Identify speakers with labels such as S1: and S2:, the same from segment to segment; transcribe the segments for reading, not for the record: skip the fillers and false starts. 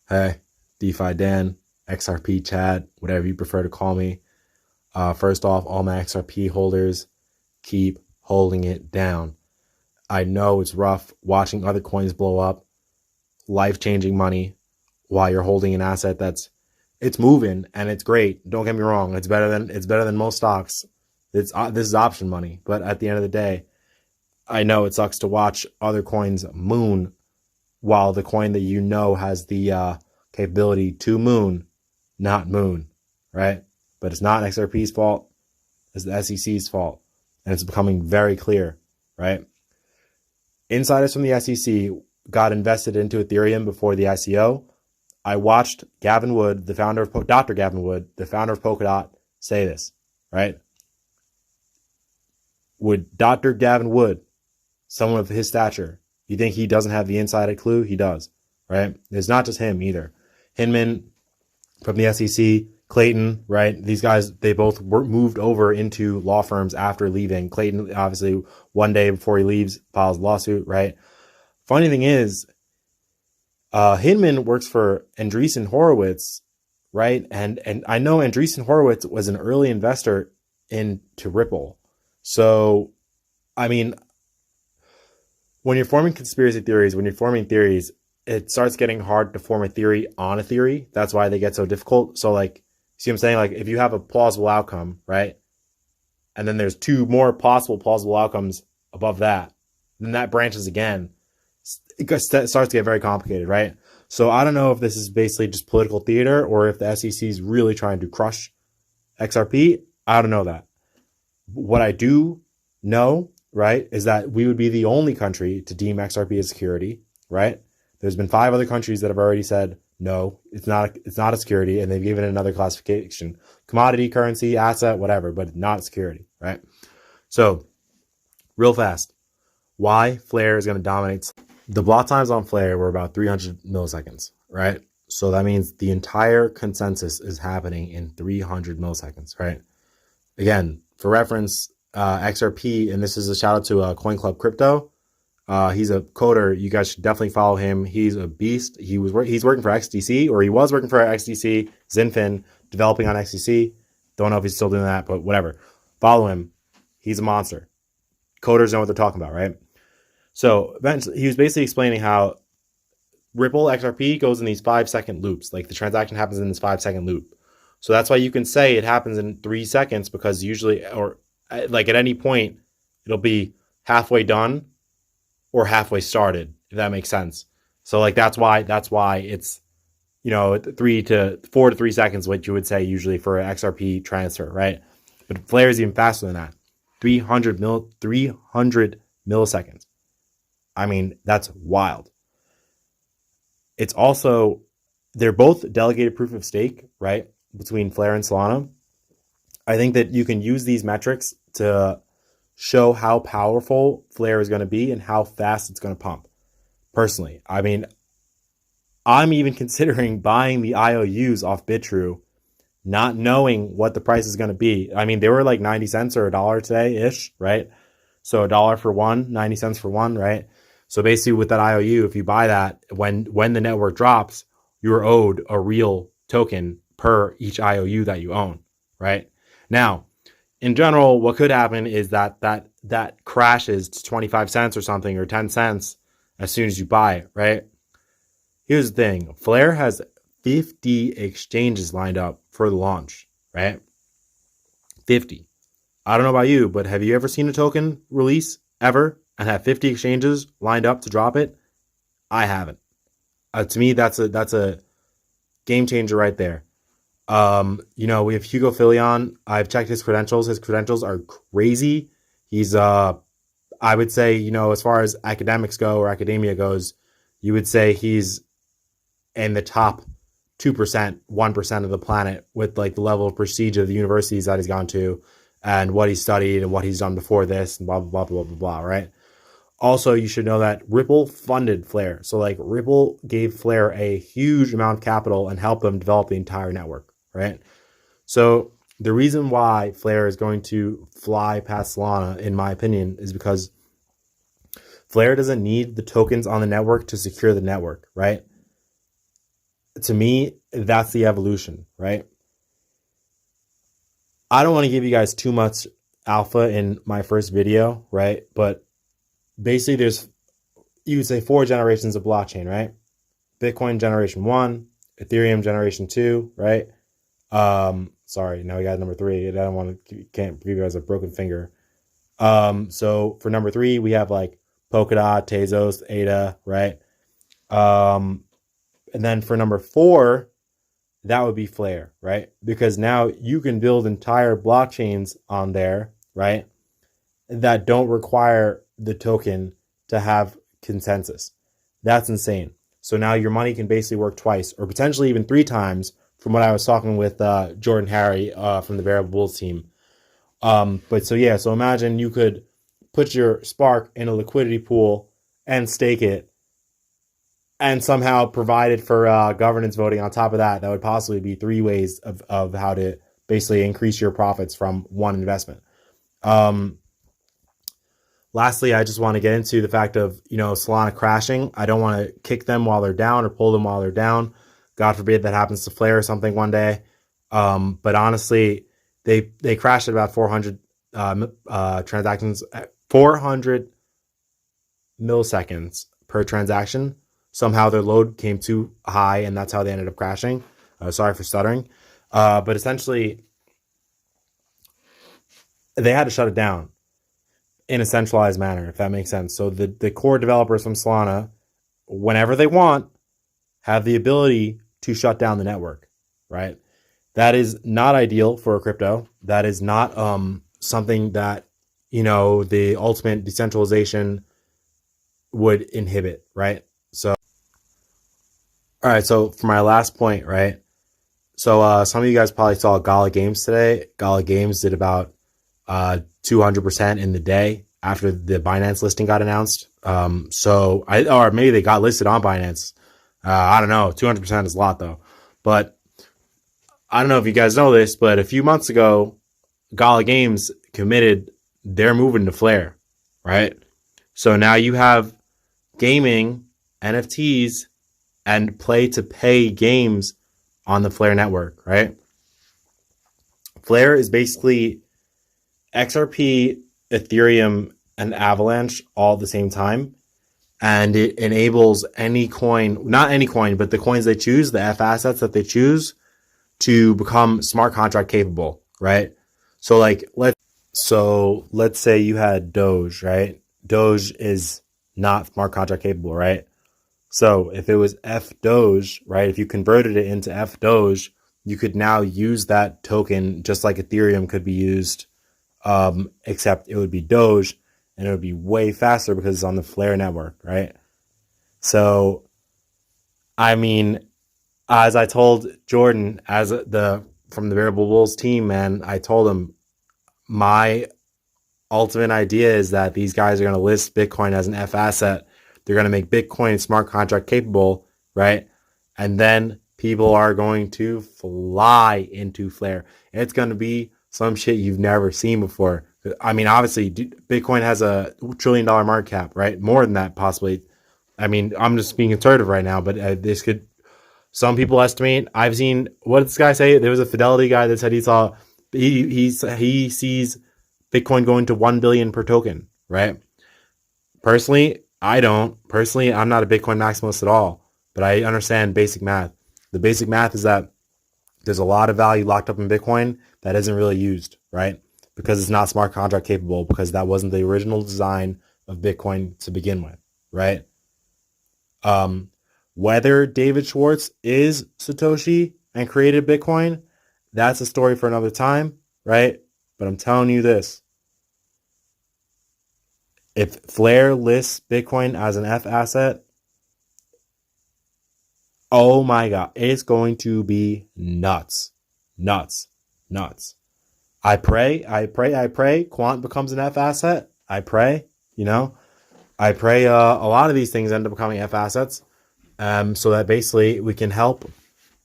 S1: Hey, DeFi Dan, XRP Chad, whatever you prefer to call me. First off, all my XRP holders, keep holding it down. I know it's rough watching other coins blow up, life-changing money, while you're holding an asset it's moving and it's great. Don't get me wrong, it's better than most stocks. This is option money, but at the end of the day, I know it sucks to watch other coins moon while the coin that you know has the capability to moon, not moon, right? But it's not XRP's fault. It's the SEC's fault. And it's becoming very clear, right? Insiders from the SEC got invested into Ethereum before the ICO. I watched Gavin Wood, Dr. Gavin Wood, the founder of Polkadot, say this, right? Would Dr. Gavin Wood, someone of his stature, you think he doesn't have the inside clue? He does, right? It's not just him either. Hinman from the SEC, Clayton, right? These guys, they both moved over into law firms after leaving. Clayton, obviously, one day before he leaves, files a lawsuit, right? Funny thing is, Hinman works for Andreessen Horowitz, right? And I know Andreessen Horowitz was an early investor into Ripple. So, I mean, when you're forming conspiracy theories, when you're forming theories, it starts getting hard to form a theory on a theory. That's why they get so difficult. So, like, see what I'm saying? Like, if you have a plausible outcome, right? And then there's two more possible plausible outcomes above that, then that branches again. It starts to get very complicated, right? So I don't know if this is basically just political theater or if the SEC is really trying to crush XRP. I don't know that. What I do know, right, is that we would be the only country to deem XRP as security, right? There's been 5 other countries that have already said, no, it's not a security, and they've given it another classification. Commodity, currency, asset, whatever, but not security, right? So, real fast, why Flare is going to dominate. The block times on Flare were about 300 milliseconds, right? So that means the entire consensus is happening in 300 milliseconds, right? Again, for reference, XRP, and this is a shout out to Coin Club Crypto. He's a coder. You guys should definitely follow him. He's a beast. He's working for XDC, or he was working for XDC, Zinfin, developing on XDC. Don't know if he's still doing that, but whatever. Follow him. He's a monster. Coders know what they're talking about, right? So he was basically explaining how Ripple XRP goes in these 5-second loops. Like the transaction happens in this 5-second loop. So that's why you can say it happens in 3 seconds, because usually, or like at any point, it'll be halfway done or halfway started, if that makes sense. So like that's why it's, 4 to 3 seconds, what you would say usually for an XRP transfer, right? But Flare is even faster than that. 300 milliseconds. I mean, that's wild. It's also, they're both delegated proof of stake, right? Between Flare and Solana. I think that you can use these metrics to show how powerful Flare is going to be and how fast it's going to pump. Personally, I mean, I'm even considering buying the IOUs off BitTrue, not knowing what the price is going to be. I mean, they were like 90 cents or $1 today-ish, right? So $1 for one, 90 cents for one, right? So basically with that IOU, if you buy that, when the network drops, you're owed a real token per each IOU that you own, right? Now, in general, what could happen is that crashes to 25 cents or something, or 10 cents as soon as you buy it, right? Here's the thing. Flare has 50 exchanges lined up for the launch, right? 50. I don't know about you, but have you ever seen a token release ever and have 50 exchanges lined up to drop it? I haven't. To me, that's a game changer right there. We have Hugo Filion. I've checked his credentials. His credentials are crazy. He's, I would say, as far as academics go or academia goes, you would say he's in the top 2%, 1% of the planet with like the level of prestige of the universities that he's gone to and what he studied and what he's done before this and blah, blah, blah, blah, blah, right? Also, you should know that Ripple funded Flare. So like Ripple gave Flare a huge amount of capital and helped them develop the entire network, right? So the reason why Flare is going to fly past Solana, in my opinion, is because Flare doesn't need the tokens on the network to secure the network, right? to me, that's the evolution, right? I don't want to give you guys too much alpha in my first video, right? But basically there's, you would say 4 generations of blockchain, right? Bitcoin generation 1, Ethereum generation 2, right? Sorry, now we got number 3. I don't want to, can't give you guys a broken finger. So for number 3, we have like Polkadot, Tezos, ADA, right? And then for number 4, that would be Flare, right? Because now you can build entire blockchains on there, right? That don't require the token to have consensus. That's insane. So now your money can basically work twice or potentially even 3 times from what I was talking with Jordan Harry from the Bearable Bulls team. But so yeah, so imagine you could put your Spark in a liquidity pool and stake it and somehow provided for governance voting on top of that. That would possibly be 3 ways of how to basically increase your profits from one investment. Lastly, I just want to get into the fact of, Solana crashing. I don't want to kick them while they're down or pull them while they're down. God forbid that happens to Flare or something one day. But honestly, they crashed at about 400 transactions, 400 milliseconds per transaction. Somehow their load came too high, and that's how they ended up crashing. Sorry for stuttering. But essentially, they had to shut it down in a centralized manner, if that makes sense. So the core developers from Solana, whenever they want, have the ability to shut down the network, right? That is not ideal for a crypto. That is not something that, the ultimate decentralization would inhibit, right? So, all right, so for my last point, right? So some of you guys probably saw Gala Games today. Gala Games did about 200% in the day after the Binance listing got announced. Or maybe they got listed on Binance. I don't know. 200% is a lot though. But I don't know if you guys know this, but a few months ago, Gala Games committed they're moving to Flare, right? So now you have gaming, NFTs, and play to pay games on the Flare network, right? Flare is basically XRP, Ethereum, and Avalanche all at the same time. And it enables any coin, not any coin, but the coins they choose, the F assets that they choose, to become smart contract capable, right? So let's say you had Doge, right? Doge is not smart contract capable, right? So if it was F Doge, right? If you converted it into F Doge, you could now use that token just like Ethereum could be used, except it would be Doge and it would be way faster because it's on the Flare network, right? So, I mean, as I told Jordan, from the Bearable Bulls team, man, I told him my ultimate idea is that these guys are going to list Bitcoin as an F asset. They're going to make Bitcoin smart contract capable, right? And then people are going to fly into Flare. It's going to be some shit you've never seen before. I mean, obviously, Bitcoin has a $1 trillion market cap, right? More than that, possibly. I mean, I'm just being conservative right now, but this could. Some people estimate. I've seen, what did this guy say? There was a Fidelity guy that said he sees Bitcoin going to 1 billion per token, right? Personally, I don't. Personally, I'm not a Bitcoin maximalist at all, but I understand basic math. The basic math is that there's a lot of value locked up in Bitcoin that isn't really used, right? Because it's not smart contract capable, because that wasn't the original design of Bitcoin to begin with, right? Whether David Schwartz is Satoshi and created Bitcoin, that's a story for another time, right? But I'm telling you this. If Flare lists Bitcoin as an F asset, oh my God, it's going to be nuts. Nuts. Nuts. I pray Quant becomes an F asset. I pray, I pray a lot of these things end up becoming F assets. So that basically we can help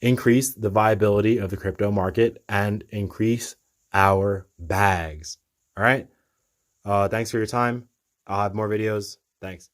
S1: increase the viability of the crypto market and increase our bags. All right. Thanks for your time. I'll have more videos. Thanks.